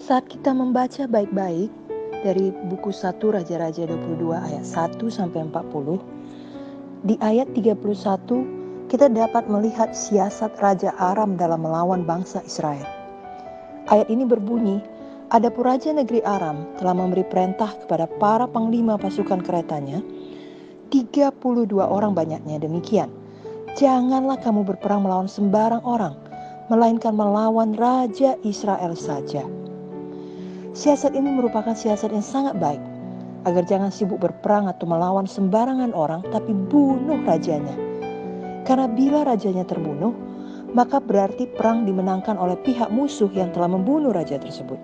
Saat kita membaca baik-baik dari buku 1 Raja-Raja 22 ayat 1 sampai 40, di ayat 31 kita dapat melihat siasat Raja Aram dalam melawan bangsa Israel. Ayat ini berbunyi, "Adapun Raja negeri Aram telah memberi perintah kepada para panglima pasukan keretanya, 32 orang banyaknya demikian. Janganlah kamu berperang melawan sembarang orang, melainkan melawan Raja Israel saja." Siasat ini merupakan siasat yang sangat baik, agar jangan sibuk berperang atau melawan sembarangan orang, tapi bunuh rajanya. Karena bila rajanya terbunuh, maka berarti perang dimenangkan oleh pihak musuh yang telah membunuh raja tersebut.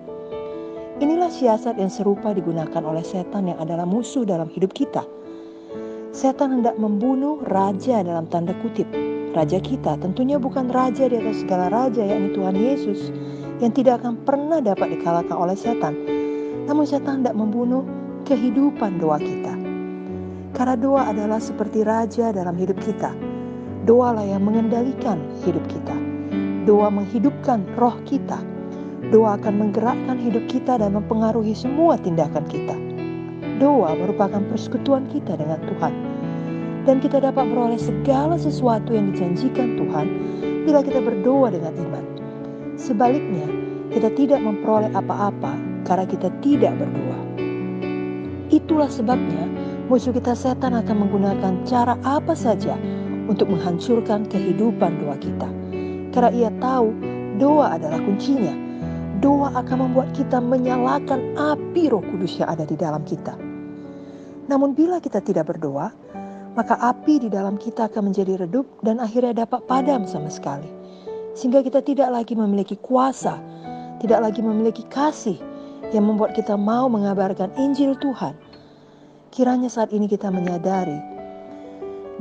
Inilah siasat yang serupa digunakan oleh setan yang adalah musuh dalam hidup kita. Setan hendak membunuh raja dalam tanda kutip. Raja kita tentunya bukan raja di atas segala raja, yakni Tuhan Yesus, yang tidak akan pernah dapat dikalahkan oleh setan. Namun setan hendak membunuh kehidupan doa kita. Karena doa adalah seperti raja dalam hidup kita. Doalah yang mengendalikan hidup kita. Doa menghidupkan roh kita. Doa akan menggerakkan hidup kita dan mempengaruhi semua tindakan kita. Doa merupakan persekutuan kita dengan Tuhan. Dan kita dapat beroleh segala sesuatu yang dijanjikan Tuhan bila kita berdoa dengan iman. Sebaliknya, kita tidak memperoleh apa-apa karena kita tidak berdoa. Itulah sebabnya musuh kita setan akan menggunakan cara apa saja untuk menghancurkan kehidupan doa kita. Karena ia tahu doa adalah kuncinya. Doa akan membuat kita menyalakan api Roh Kudus yang ada di dalam kita. Namun bila kita tidak berdoa, maka api di dalam kita akan menjadi redup dan akhirnya dapat padam sama sekali. Sehingga kita tidak lagi memiliki kuasa, tidak lagi memiliki kasih yang membuat kita mau mengabarkan Injil Tuhan. Kiranya saat ini kita menyadari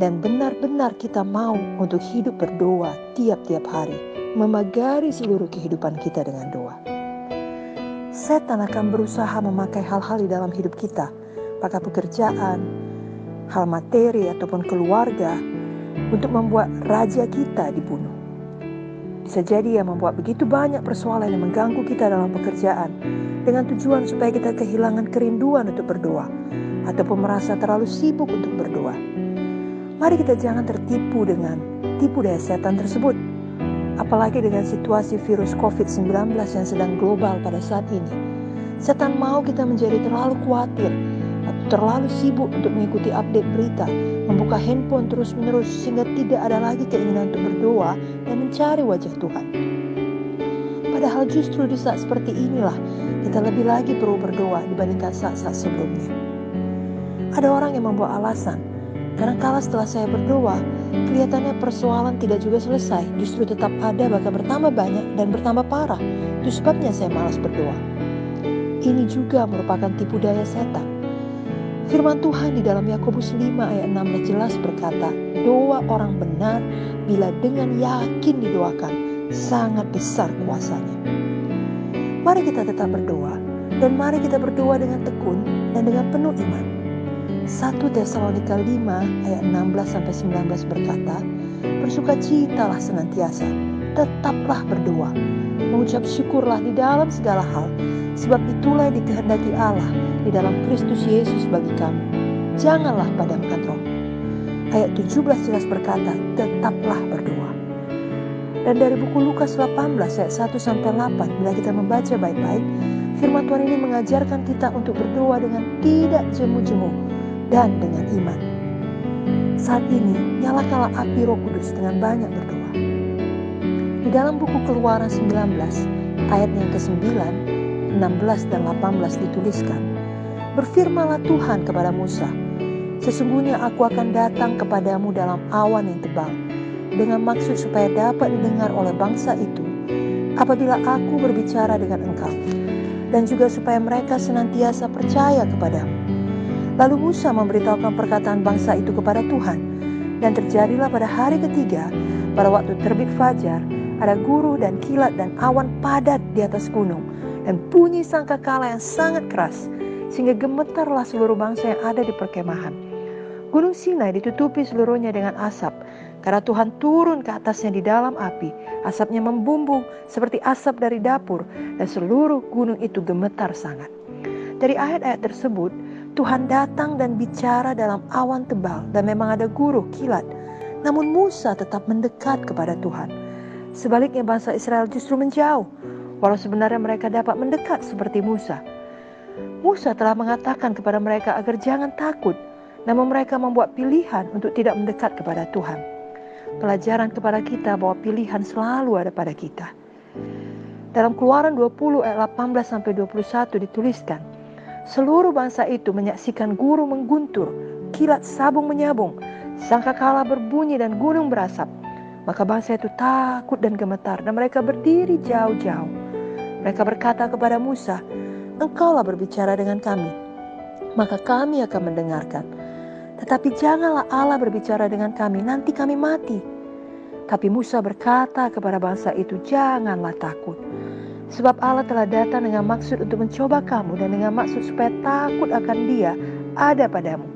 dan benar-benar kita mau untuk hidup berdoa tiap-tiap hari, memagari seluruh kehidupan kita dengan doa. Setan akan berusaha memakai hal-hal di dalam hidup kita, apakah pekerjaan, hal materi ataupun keluarga, untuk membuat raja kita dibunuh. Bisa jadi ia membuat begitu banyak persoalan yang mengganggu kita dalam pekerjaan dengan tujuan supaya kita kehilangan kerinduan untuk berdoa ataupun merasa terlalu sibuk untuk berdoa. Mari kita jangan tertipu dengan tipu daya setan tersebut. Apalagi dengan situasi virus COVID-19 yang sedang global pada saat ini. Setan mau kita menjadi terlalu khawatir atau terlalu sibuk untuk mengikuti update berita, membuka handphone terus-menerus sehingga tidak ada lagi keinginan untuk berdoa dan mencari wajah Tuhan. Padahal justru di saat seperti inilah kita lebih lagi perlu berdoa dibandingkan saat-saat sebelumnya. Ada orang yang membuat alasan, kadang-kala setelah saya berdoa, kelihatannya persoalan tidak juga selesai, justru tetap ada, bahkan bertambah banyak dan bertambah parah. Itu sebabnya saya malas berdoa. Ini juga merupakan tipu daya setan. Firman Tuhan di dalam Yakobus 5 ayat 16 jelas berkata, doa orang benar bila dengan yakin didoakan, sangat besar kuasanya. Mari kita tetap berdoa, dan mari kita berdoa dengan tekun dan dengan penuh iman. 1 Tesalonika 5 ayat 16-19 berkata, bersukacitalah senantiasa, tetaplah berdoa, mengucap syukurlah di dalam segala hal, sebab itulah yang dikehendaki Allah di dalam Kristus Yesus bagi kamu. Janganlah padamkan roh. Ayat 17 jelas berkata, tetaplah berdoa. Dan dari buku Lukas 18 ayat 1-8, bila kita membaca baik-baik, firman Tuhan ini mengajarkan kita untuk berdoa dengan tidak jemu-jemu dan dengan iman. Saat ini, nyalakanlah api Roh Kudus dengan banyak berdoa. Di dalam buku Keluaran 19 ayat yang ke-9, 16 dan 18 dituliskan, berfirmanlah Tuhan kepada Musa, sesungguhnya aku akan datang kepadamu dalam awan yang tebal, dengan maksud supaya dapat didengar oleh bangsa itu, apabila aku berbicara dengan engkau, dan juga supaya mereka senantiasa percaya kepadamu. Lalu Musa memberitahukan perkataan bangsa itu kepada Tuhan, dan terjadilah pada hari ketiga, pada waktu terbit fajar, ada guru dan kilat dan awan padat di atas gunung, dan bunyi sangkakala yang sangat keras, sehingga gemetarlah seluruh bangsa yang ada di perkemahan. Gunung Sinai ditutupi seluruhnya dengan asap, Karena Tuhan turun ke atasnya di dalam api, asapnya membumbung seperti asap dari dapur, dan seluruh gunung itu gemetar sangat. Dari ayat-ayat tersebut, Tuhan datang dan bicara dalam awan tebal, dan memang ada guruh kilat. Namun Musa tetap mendekat kepada Tuhan. Sebaliknya bangsa Israel justru menjauh, walau sebenarnya mereka dapat mendekat seperti Musa. Musa telah mengatakan kepada mereka agar jangan takut, namun mereka membuat pilihan untuk tidak mendekat kepada Tuhan. Pelajaran kepada kita bahwa pilihan selalu ada pada kita. Dalam Keluaran 20 ayat 18-21 dituliskan, seluruh bangsa itu menyaksikan guru mengguntur, kilat sabung menyabung, sangkakala berbunyi dan gunung berasap. Maka bangsa itu takut dan gemetar, dan mereka berdiri jauh-jauh. Mereka berkata kepada Musa, "Engkaulah berbicara dengan kami, maka kami akan mendengarkan. Tetapi janganlah Allah berbicara dengan kami, nanti kami mati." Tapi Musa berkata kepada bangsa itu, "Janganlah takut. Sebab Allah telah datang dengan maksud untuk mencoba kamu, dan dengan maksud supaya takut akan Dia ada padamu,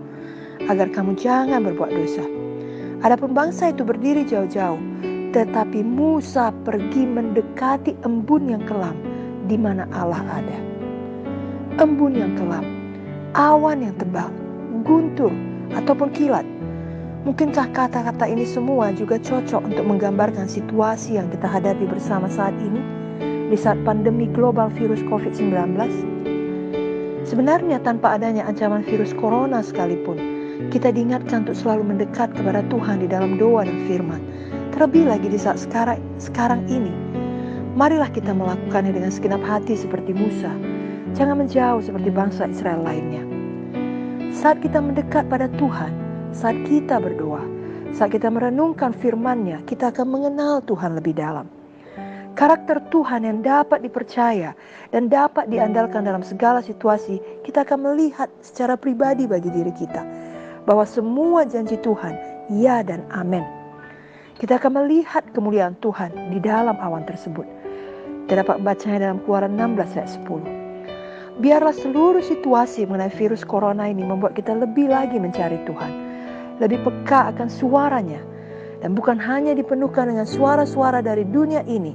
agar kamu jangan berbuat dosa." Adapun bangsa itu berdiri jauh-jauh, tetapi Musa pergi mendekati embun yang kelam di mana Allah ada. Embun yang kelam, awan yang tebal, guntur, ataupun kilat. Mungkinkah kata-kata ini semua juga cocok untuk menggambarkan situasi yang kita hadapi bersama saat ini, di saat pandemi global virus COVID-19? Sebenarnya tanpa adanya ancaman virus corona sekalipun, kita diingatkan untuk selalu mendekat kepada Tuhan di dalam doa dan firman. Terlebih lagi di saat sekarang ini, marilah kita melakukannya dengan segenap hati seperti Musa. Jangan menjauh seperti bangsa Israel lainnya. Saat kita mendekat pada Tuhan, saat kita berdoa, saat kita merenungkan firman-Nya, kita akan mengenal Tuhan lebih dalam. Karakter Tuhan yang dapat dipercaya dan dapat diandalkan dalam segala situasi, kita akan melihat secara pribadi bagi diri kita bahwa semua janji Tuhan, ya dan amin. Kita akan melihat kemuliaan Tuhan di dalam awan tersebut. Kita dapat membacanya dalam Keluaran 16 ayat 10. Biarlah seluruh situasi mengenai virus corona ini membuat kita lebih lagi mencari Tuhan, lebih peka akan suaranya, dan bukan hanya dipenuhkan dengan suara-suara dari dunia ini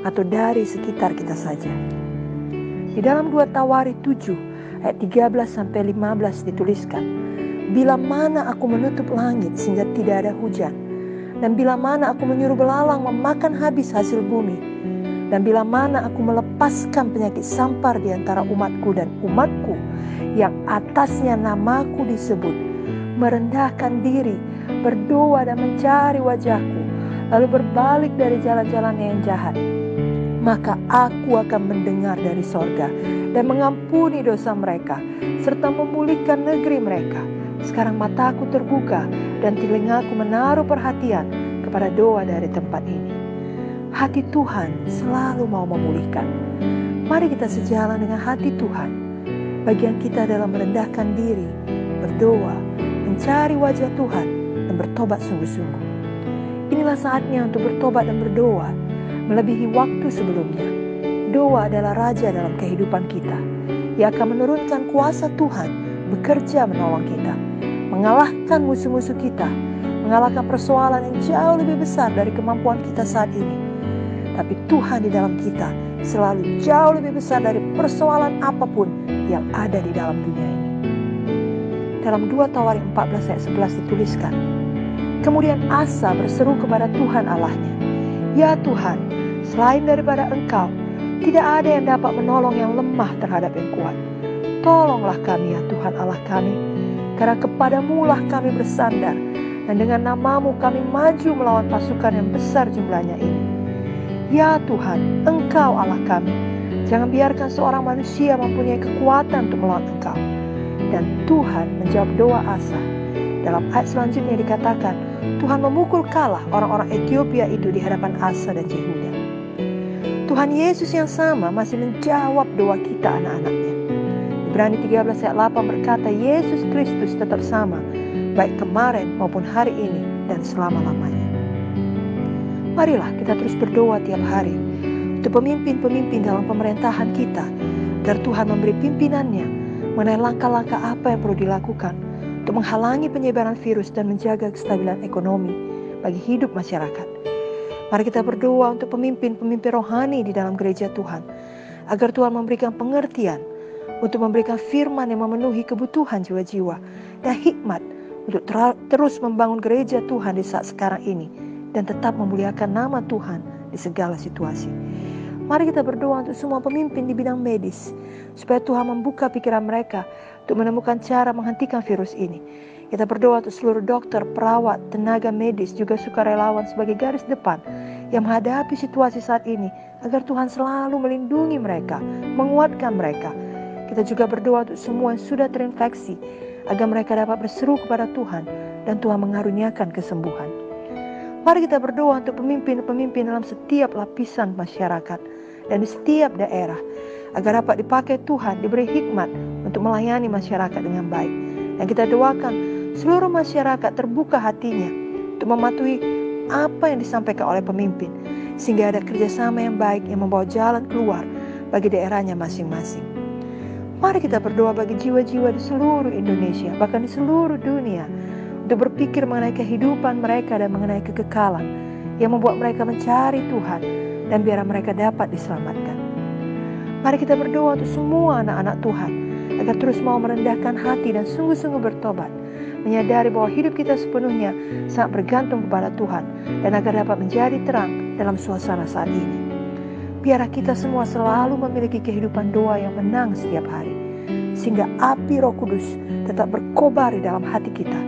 atau dari sekitar kita saja. Di dalam 2 Tawari 7 ayat 13-15 dituliskan, "Bila mana aku menutup langit sehingga tidak ada hujan, dan bila mana aku menyuruh belalang memakan habis hasil bumi, dan bila mana aku melepaskan penyakit sampar di antara umatku dan umatku yang atasnya namaku disebut, merendahkan diri, berdoa dan mencari wajahku, lalu berbalik dari jalan-jalannya yang jahat, maka aku akan mendengar dari sorga dan mengampuni dosa mereka, serta memulihkan negeri mereka. Sekarang mataku terbuka dan telingaku menaruh perhatian kepada doa dari tempat ini." Hati Tuhan selalu mau memulihkan. Mari kita sejalan dengan hati Tuhan. Bagian kita adalah merendahkan diri, berdoa, mencari wajah Tuhan, dan bertobat sungguh-sungguh. Inilah saatnya untuk bertobat dan berdoa, melebihi waktu sebelumnya. Doa adalah raja dalam kehidupan kita. Ia akan menurunkan kuasa Tuhan, bekerja menolong kita, mengalahkan musuh-musuh kita, mengalahkan persoalan yang jauh lebih besar dari kemampuan kita saat ini. Tapi Tuhan di dalam kita selalu jauh lebih besar dari persoalan apapun yang ada di dalam dunia ini. Dalam 2 Tawari 14 ayat 11 dituliskan, "Kemudian Asa berseru kepada Tuhan Allahnya, 'Ya Tuhan, selain daripada Engkau, tidak ada yang dapat menolong yang lemah terhadap yang kuat. Tolonglah kami ya Tuhan Allah kami, karena kepadamu-lah kami bersandar, dan dengan namamu kami maju melawan pasukan yang besar jumlahnya ini. Ya Tuhan, Engkau Allah kami. Jangan biarkan seorang manusia mempunyai kekuatan untuk melawan Engkau.' Dan Tuhan menjawab doa Asa. Dalam ayat selanjutnya dikatakan, Tuhan memukul kalah orang-orang Ethiopia itu di hadapan Asa dan Jehuda. Tuhan Yesus yang sama masih menjawab doa kita anak-anaknya. Ibrani 13 ayat 8 berkata, Yesus Kristus tetap sama, baik kemarin maupun hari ini dan selama-lamanya. Marilah kita terus berdoa tiap hari untuk pemimpin-pemimpin dalam pemerintahan kita, agar Tuhan memberi pimpinannya mengenai langkah-langkah apa yang perlu dilakukan untuk menghalangi penyebaran virus dan menjaga kestabilan ekonomi, bagi hidup masyarakat. Mari kita berdoa untuk pemimpin-pemimpin rohani di dalam gereja Tuhan, agar Tuhan memberikan pengertian untuk memberikan firman yang memenuhi kebutuhan jiwa-jiwa dan hikmat untuk terus membangun gereja Tuhan di saat sekarang ini dan tetap memuliakan nama Tuhan di segala situasi. Mari kita berdoa untuk semua pemimpin di bidang medis, supaya Tuhan membuka pikiran mereka untuk menemukan cara menghentikan virus ini. Kita berdoa untuk seluruh dokter, perawat, tenaga medis, juga sukarelawan sebagai garis depan yang menghadapi situasi saat ini, agar Tuhan selalu melindungi mereka, menguatkan mereka. Kita juga berdoa untuk semua yang sudah terinfeksi, agar mereka dapat berseru kepada Tuhan dan Tuhan mengaruniakan kesembuhan. Mari kita berdoa untuk pemimpin-pemimpin dalam setiap lapisan masyarakat dan di setiap daerah, agar dapat dipakai Tuhan, diberi hikmat untuk melayani masyarakat dengan baik. Dan kita doakan seluruh masyarakat terbuka hatinya untuk mematuhi apa yang disampaikan oleh pemimpin, sehingga ada kerjasama yang baik yang membawa jalan keluar bagi daerahnya masing-masing. Mari kita berdoa bagi jiwa-jiwa di seluruh Indonesia, bahkan di seluruh dunia, untuk berpikir mengenai kehidupan mereka dan mengenai kekekalan yang membuat mereka mencari Tuhan dan biar mereka dapat diselamatkan. Mari kita berdoa untuk semua anak-anak Tuhan, agar terus mau merendahkan hati dan sungguh-sungguh bertobat, menyadari bahwa hidup kita sepenuhnya sangat bergantung kepada Tuhan, dan agar dapat menjadi terang dalam suasana saat ini. Biarlah kita semua selalu memiliki kehidupan doa yang menang setiap hari, sehingga api Roh Kudus tetap berkobar di dalam hati kita,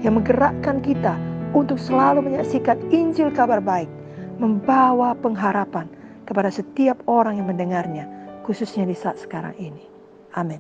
yang menggerakkan kita untuk selalu menyaksikan Injil kabar baik, membawa pengharapan kepada setiap orang yang mendengarnya, khususnya di saat sekarang ini. Amin.